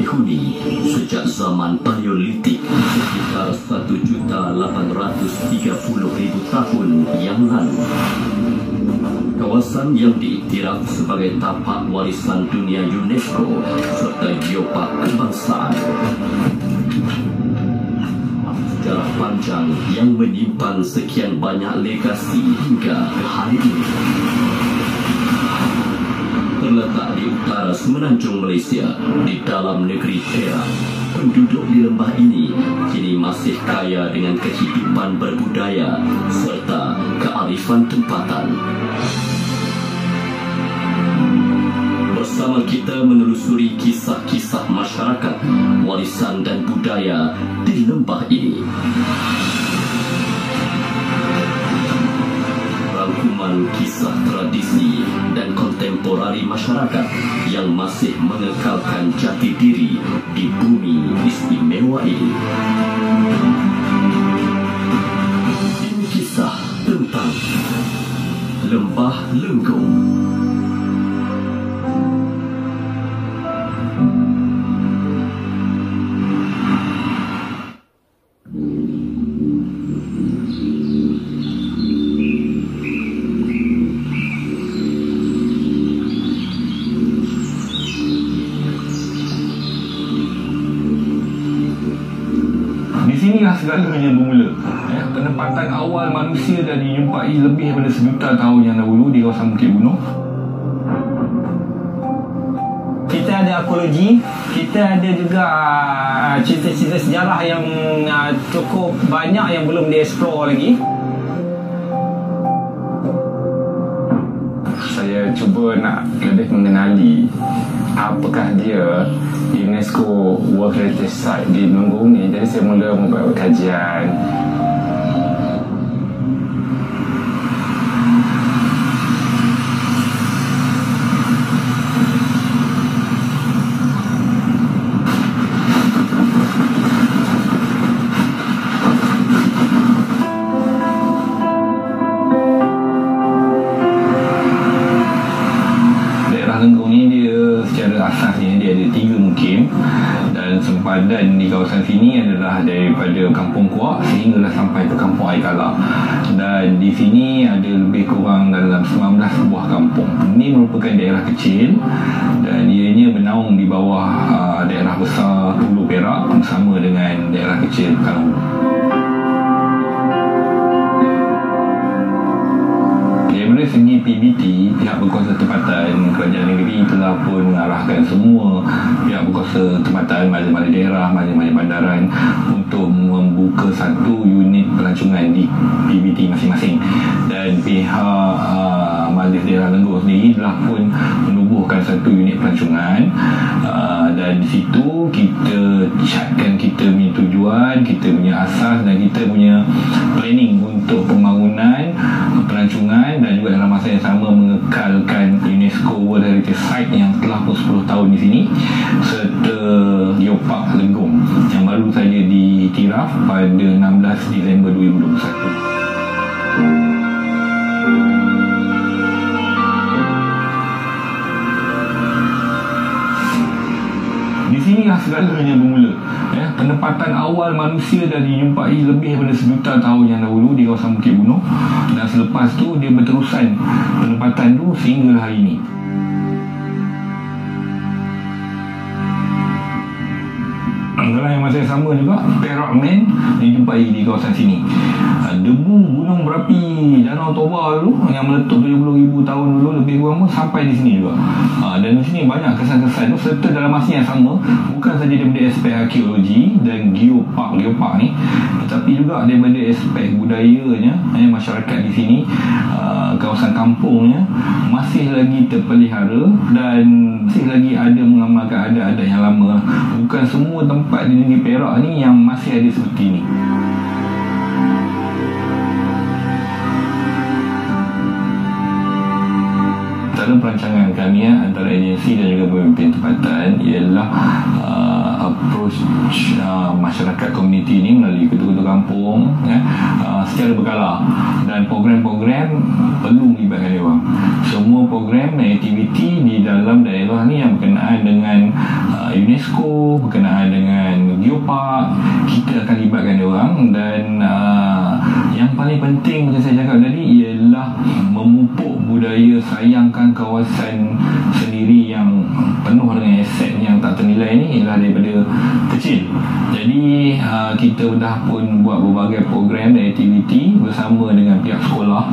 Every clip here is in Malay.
dihuni sejak zaman Paleolitik sekitar 1.830.000 tahun yang lalu. Kawasan yang diiktiraf sebagai tapak warisan dunia UNESCO serta geopark kebangsaan. Sejarah panjang yang menyimpan sekian banyak legasi hingga ke hari ini. Terletak di utara semenanjung Malaysia, di dalam negeri Perak, penduduk di lembah ini kini masih kaya dengan kehidupan berbudaya serta kearifan tempatan. Bersama kita menelusuri kisah-kisah masyarakat, warisan dan budaya di lembah ini. Rangkuman kisah tradisi dan kontemporari masyarakat yang masih mengekalkan jati diri di bumi istimewa ini. Ini kisah tentang Lembah Lenggong. Inilah segalanya bermula. Penempatan awal manusia dah dijumpai lebih daripada 1 juta tahun yang dahulu di kawasan Bukit Bunuh. Kita ada arkeologi, kita ada juga cerita-cerita sejarah yang cukup banyak yang belum dieksplor lagi. Saya cuba nak lebih mengenali apakah dia UNESCO World Heritage Site di Lenggong ni. Jadi saya mula membuat kajian. Dan di kawasan sini adalah daripada Kampung Kuak sehinggalah sampai ke Kampung Air-Kala. Dan di sini ada lebih kurang dalam 19 buah kampung. Ini merupakan daerah kecil dan ianya bernaung di bawah daerah besar Hulu Perak bersama dengan daerah kecil Pekanbaru. Dari segi PBT, pihak berkuasa tempatan kerajaan negeri telah pun mengarahkan semua pihak berkuasa tempatan, majlis-majlis daerah, majlis-majlis bandaran untuk membuka satu unit pelancongan di PBT masing-masing. Dan pihak majlis daerah Lenggong sendiri telah pun menubuhkan satu unit pelancongan, dan di situ kita catkan kita punya tujuan, kita punya asas dan kita punya planning untuk pembangunan pelancongan, dan juga dalam masa yang sama mengekalkan UNESCO World Heritage Site yang telah pun 10 tahun di sini, serta geopark Lenggong yang baru saja diiktiraf pada 16 Disember 2021. Di sinilah segalanya bermula. Penempatan awal manusia dah dijumpai lebih daripada 1 juta tahun yang dahulu di kawasan Bukit Bunuh, dan selepas tu dia berterusan penempatan tu sehingga hari ini. Dalam masa yang sama juga, Perak Man dijumpai di kawasan sini. Debu gunung berapi Danau Toba dulu yang meletup 70,000 tahun dulu lebih kurang pun sampai di sini juga. Dan di sini banyak kesan-kesan tu, serta dalam masa yang sama bukan saja daripada aspek arkeologi dan geopark ni, tetapi juga daripada aspek budayanya. Masyarakat di sini, kawasan kampungnya masih lagi terpelihara dan masih lagi ada mengamalkan adat-adat yang lama. Bukan semua tempat di negeri Perak ni yang masih ada seperti ini. Dalam perancangan kami antara agensi dan juga pemimpin tempatan ialah approach approach masyarakat komuniti ni melalui ketua-ketua kampung secara berkala, dan program-program perlu melibatkan dia orang. Semua program dan aktiviti di dalam daerah ni yang berkenaan dengan UNESCO, berkenaan dengan Geopark, kita akan libatkan dia orang. Dan yang paling penting macam saya cakap tadi ialah memupuk budaya sayangkan kawasan sendiri yang penuh dengan aset yang tak ternilai ni ialah daripada kecil. Jadi kita dah pun buat berbagai program dan aktiviti bersama dengan pihak sekolah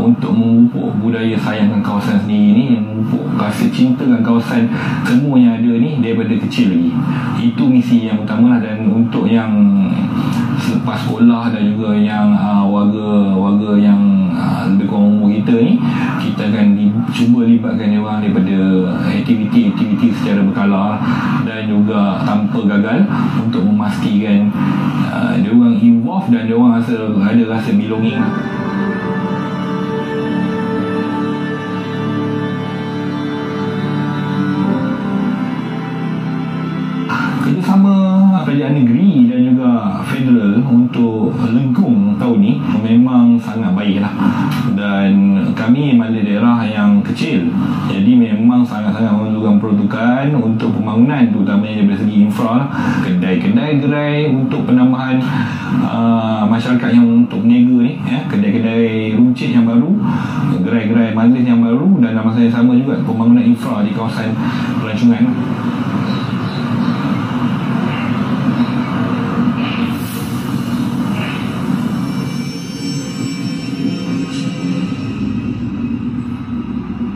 untuk memupuk budaya sayangkan kawasan sendiri ni, memupuk rasa cinta dengan kawasan semua yang ada ni daripada kecil lagi. Itu misi yang utama lah. Dan untuk yang selepas sekolah dan juga yang warga yang lebih kurang umur kita ni, kita akan cuba libatkan dia orang daripada aktiviti-aktiviti secara berkala dan juga tanpa gagal untuk memastikan dia orang involved dan dia orang ada rasa belonging. Kerjasama kerajaan negeri dan juga federal untuk Lenggong tahun ni memang sangat baik lah. Dan kami adalah daerah yang kecil, jadi memang sangat-sangat memerlukan peruntukan untuk pembangunan, terutamanya dari segi infra lah. Kedai-kedai gerai untuk penambahan masyarakat yang untuk berniaga ni, kedai-kedai runcit yang baru, gerai-gerai majlis yang baru, dan dalam masa yang sama juga pembangunan infra di kawasan pelancongan lah.